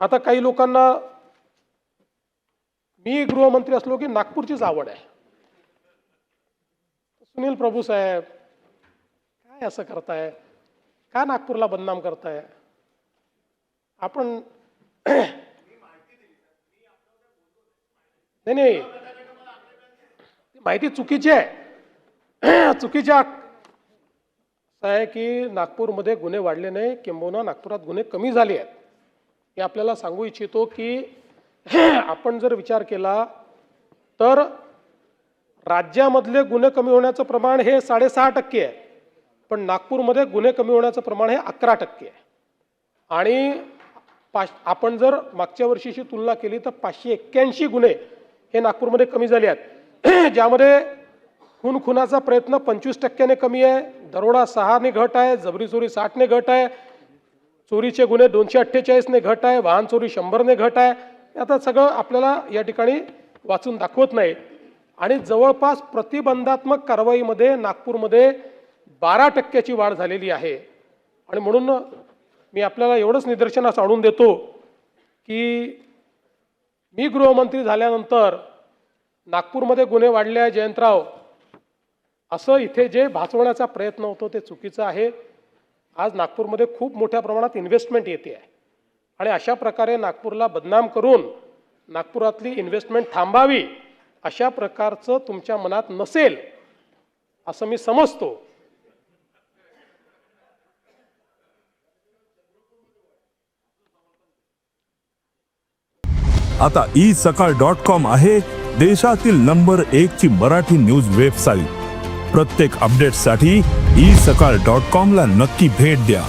आता काही लोकांना मी गृहमंत्री असलो की नागपूरचीच आवड आहे. सुनील प्रभू साहेब काय असं करताय, का नागपूरला बदनाम करताय आपण? नाही, माहिती चुकीची आहे. चुकीच्या आहे की नागपूरमध्ये गुन्हे वाढले नाही, किंबहुना नागपुरात गुन्हे कमी झाले आहेत. हे आपल्याला सांगू इच्छितो की आपण जर विचार केला तर राज्यामधले गुन्हे कमी होण्याचं प्रमाण हे 6.5% आहे, पण नागपूरमध्ये गुन्हे कमी होण्याचं प्रमाण हे 11% आहे. आणि आपण जर मागच्या वर्षीची तुलना केली तर 581 गुन्हे हे नागपूरमध्ये कमी झाले आहेत, ज्यामध्ये खुनाचा प्रयत्न 25% कमी आहे, दरोडा 6ने घट आहे, जबरी चोरी 60ने घट आहे, चोरीचे गुन्हे 248ने घट आहे, वाहन चोरी 100ने घट आहे. आता सगळं आपल्याला या ठिकाणी वाचून दाखवत नाही. आणि जवळपास प्रतिबंधात्मक कारवाईमध्ये नागपूरमध्ये 12% वाढ झालेली आहे. आणि म्हणून मी आपल्याला एवढंच निदर्शनास आणून देतो की मी गृहमंत्री झाल्यानंतर नागपूरमध्ये गुन्हे वाढले आहे जयंतराव, असं इथे जे भासवण्याचा प्रयत्न होतो ते चुकीचं आहे. आज नागपूरमध्ये खूप मोठ्या प्रमाणात इन्व्हेस्टमेंट येते आहे आणि अशा प्रकारे नागपूरला बदनाम करून नागपुरातली इन्व्हेस्टमेंट थांबावी अशा प्रकारचं तुमच्या मनात नसेल असं मी समजतो. आता isakal.com आहे देशातील नंबर 1 ची मराठी न्यूज वेबसाईट. प्रत्येक अपडेटसाठी isakal.com ला नक्की भेट द्या.